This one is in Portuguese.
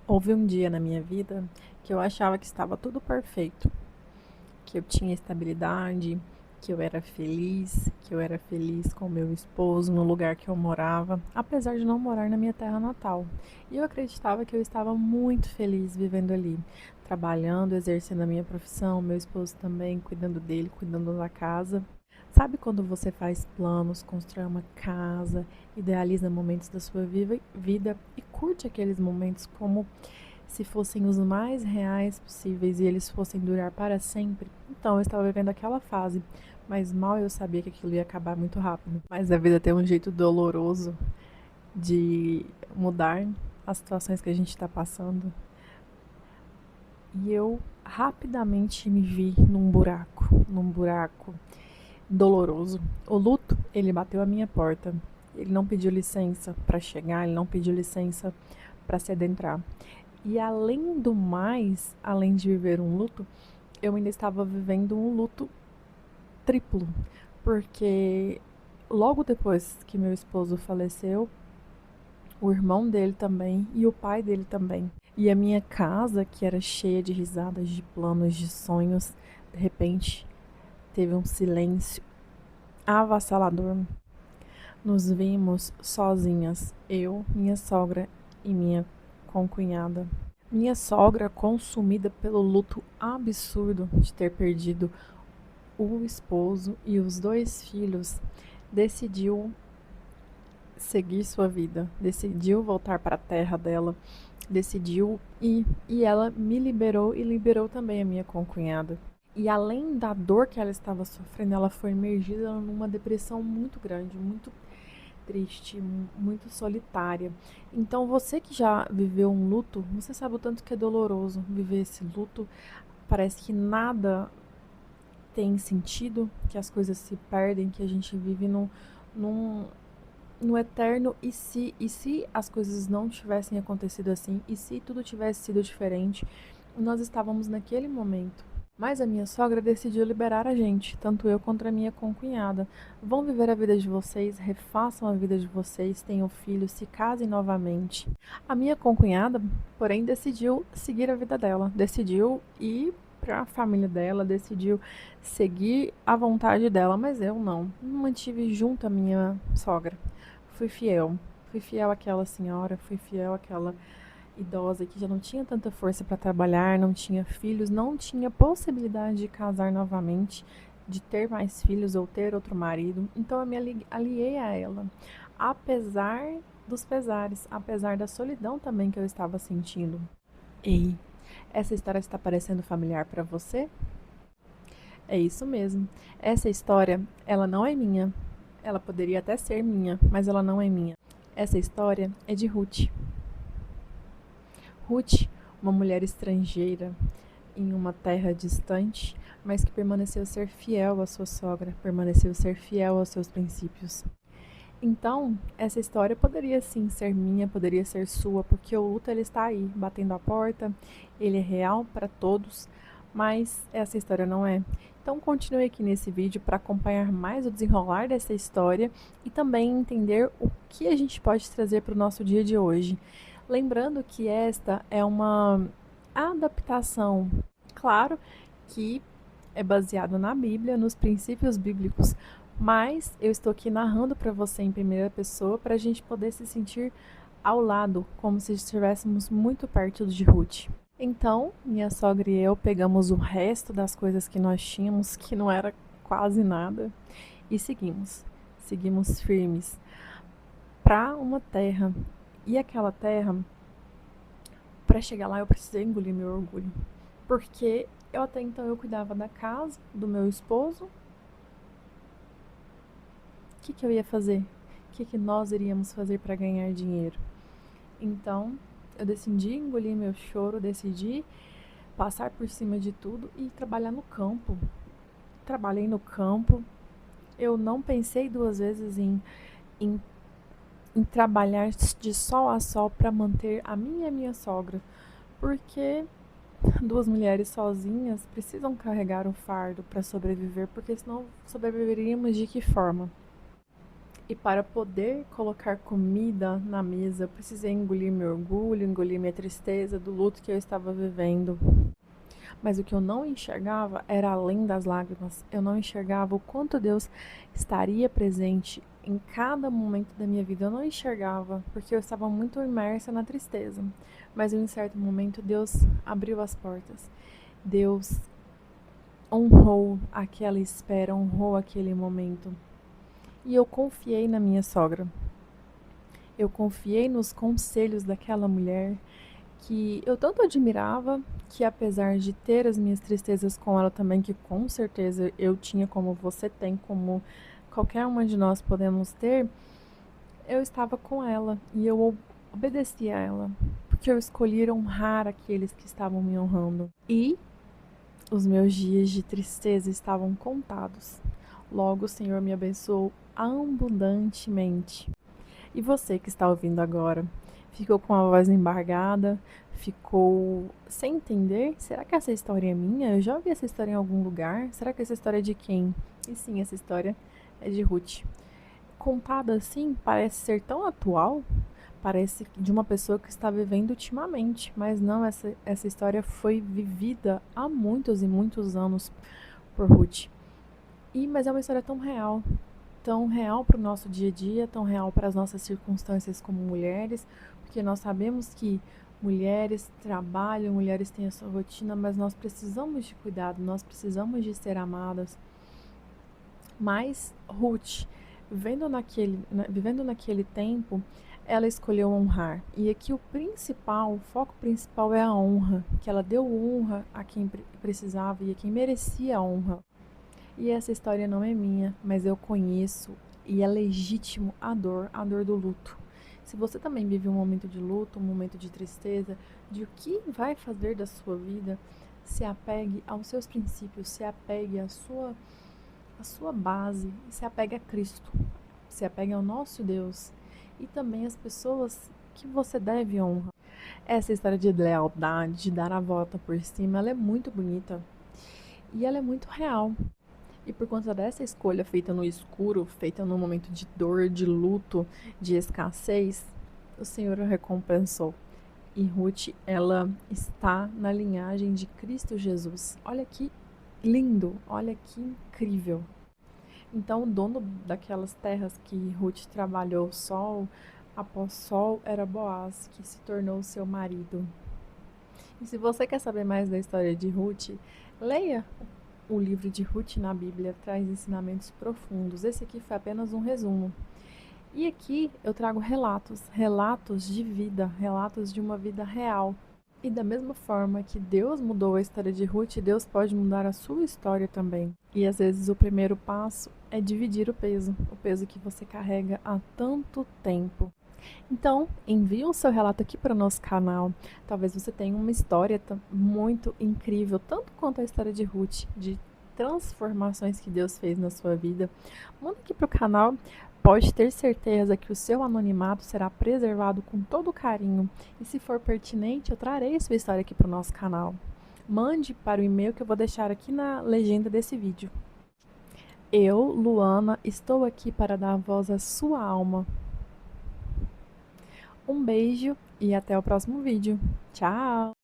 Houve um dia na minha vida que eu achava que estava tudo perfeito, que eu tinha estabilidade, que eu era feliz com meu esposo no lugar que eu morava, apesar de não morar na minha terra natal. E eu acreditava que eu estava muito feliz vivendo ali, trabalhando, exercendo a minha profissão, meu esposo também, cuidando dele, cuidando da casa. Sabe quando você faz planos, constrói uma casa, idealiza momentos da sua vida e curte aqueles momentos como se fossem os mais reais possíveis e eles fossem durar para sempre? Então eu estava vivendo aquela fase, mas mal eu sabia que aquilo ia acabar muito rápido. Mas a vida tem um jeito doloroso de mudar as situações que a gente está passando. E eu rapidamente me vi num buraco doloroso. O luto, ele bateu à minha porta. Ele não pediu licença para chegar, ele não pediu licença para se adentrar. E além do mais, além de viver um luto, eu ainda estava vivendo um luto triplo, porque logo depois que meu esposo faleceu, o irmão dele também e o pai dele também. E a minha casa, que era cheia de risadas, de planos, de sonhos, de repente teve um silêncio avassalador. Nos vimos sozinhas, eu, minha sogra e minha concunhada. Minha sogra, consumida pelo luto absurdo de ter perdido o esposo e os dois filhos, decidiu seguir sua vida, decidiu voltar para a terra dela, decidiu ir. E ela me liberou e liberou também a minha concunhada. E além da dor que ela estava sofrendo, ela foi imergida numa depressão muito grande, muito triste, muito solitária. Então, você que já viveu um luto, você sabe o tanto que é doloroso viver esse luto. Parece que nada tem sentido, que as coisas se perdem, que a gente vive num, no eterno e se as coisas não tivessem acontecido assim, e se tudo tivesse sido diferente, nós estávamos naquele momento. Mas a minha sogra decidiu liberar a gente, tanto eu quanto a minha concunhada. Vão viver a vida de vocês, refaçam a vida de vocês, tenham filhos, se casem novamente. A minha concunhada, porém, decidiu seguir a vida dela, decidiu ir para a família dela, decidiu seguir a vontade dela, mas eu não. Me mantive junto à minha sogra. Fui fiel. Fui fiel àquela senhora, fui fiel àquela idosa que já não tinha tanta força para trabalhar, não tinha filhos, não tinha possibilidade de casar novamente, de ter mais filhos ou ter outro marido. Então eu me aliei a ela, apesar dos pesares, apesar da solidão também que eu estava sentindo. Ei, essa história está parecendo familiar para você? É isso mesmo. Essa história, ela não é minha. Ela poderia até ser minha, mas ela não é minha. Essa história é de Ruth. Ruth, uma mulher estrangeira em uma terra distante, mas que permaneceu ser fiel à sua sogra, permaneceu ser fiel aos seus princípios. Então, essa história poderia sim ser minha, poderia ser sua, porque o luto ele está aí, batendo a porta, ele é real para todos, mas essa história não é. Então, continue aqui nesse vídeo para acompanhar mais o desenrolar dessa história e também entender o que a gente pode trazer para o nosso dia de hoje. Lembrando que esta é uma adaptação, claro que é baseado na Bíblia, nos princípios bíblicos, mas eu estou aqui narrando para você em primeira pessoa para a gente poder se sentir ao lado, como se estivéssemos muito perto de Ruth. Então, minha sogra e eu pegamos o resto das coisas que nós tínhamos, que não era quase nada, e seguimos. Seguimos firmes para uma terra. E aquela terra, para chegar lá, eu precisei engolir meu orgulho. Porque eu até então eu cuidava da casa, do meu esposo. O que eu ia fazer? O que nós iríamos fazer para ganhar dinheiro? Então, eu decidi engolir meu choro, decidi passar por cima de tudo e trabalhar no campo. Trabalhei no campo. Eu não pensei duas vezes em, em trabalhar de sol a sol para manter a minha e a minha sogra, porque duas mulheres sozinhas precisam carregar o fardo para sobreviver, porque senão sobreviveríamos de que forma? E para poder colocar comida na mesa, eu precisei engolir meu orgulho, engolir minha tristeza do luto que eu estava vivendo. Mas o que eu não enxergava era além das lágrimas. Eu não enxergava o quanto Deus estaria presente em cada momento da minha vida. Eu não enxergava, porque eu estava muito imersa na tristeza. Mas em um certo momento, Deus abriu as portas. Deus honrou aquela espera, honrou aquele momento. E eu confiei na minha sogra. Eu confiei nos conselhos daquela mulher que eu tanto admirava, que apesar de ter as minhas tristezas com ela também, que com certeza eu tinha, como você tem, como qualquer uma de nós podemos ter, eu estava com ela e eu obedeci a ela, porque eu escolhi honrar aqueles que estavam me honrando. E os meus dias de tristeza estavam contados. Logo o Senhor me abençoou abundantemente. E você que está ouvindo agora, ficou com a voz embargada? Ficou sem entender? Será que essa história é minha? Eu já ouvi essa história em algum lugar? Será que essa história é de quem? E sim, essa história é de Ruth. Contada assim, parece ser tão atual, parece de uma pessoa que está vivendo ultimamente, mas não, essa história foi vivida há muitos e muitos anos por Ruth. Mas é uma história tão real para o nosso dia a dia, tão real para as nossas circunstâncias como mulheres, porque nós sabemos que mulheres trabalham, mulheres têm a sua rotina, mas nós precisamos de cuidado, nós precisamos de ser amadas. Mas Ruth, vivendo naquele tempo, ela escolheu honrar. E aqui o foco principal é a honra, que ela deu honra a quem precisava e a quem merecia a honra. E essa história não é minha, mas eu conheço e é legítimo a dor do luto. Se você também vive um momento de luto, um momento de tristeza, de o que vai fazer da sua vida, se apegue aos seus princípios, se apegue à sua base, se apegue a Cristo, se apegue ao nosso Deus e também às pessoas que você deve honra. Essa história de lealdade, de dar a volta por cima, ela é muito bonita e ela é muito real. E por conta dessa escolha feita no escuro, feita num momento de dor, de luto, de escassez, o Senhor a recompensou. E Ruth, ela está na linhagem de Cristo Jesus. Olha que lindo, olha que incrível. Então, o dono daquelas terras que Ruth trabalhou sol após sol era Boaz, que se tornou seu marido. E se você quer saber mais da história de Ruth, leia o livro de Ruth na Bíblia, traz ensinamentos profundos. Esse aqui foi apenas um resumo. E aqui eu trago relatos de vida, relatos de uma vida real. E da mesma forma que Deus mudou a história de Ruth, Deus pode mudar a sua história também. E às vezes o primeiro passo é dividir o peso que você carrega há tanto tempo. Então, envie o seu relato aqui para o nosso canal. Talvez você tenha uma história muito incrível, tanto quanto a história de Ruth, de transformações que Deus fez na sua vida. Manda aqui para o canal. Pode ter certeza que o seu anonimato será preservado com todo carinho. E se for pertinente, eu trarei sua história aqui para o nosso canal. Mande para o e-mail que eu vou deixar aqui na legenda desse vídeo. Eu, Luana, estou aqui para dar voz à sua alma. Um beijo e até o próximo vídeo. Tchau!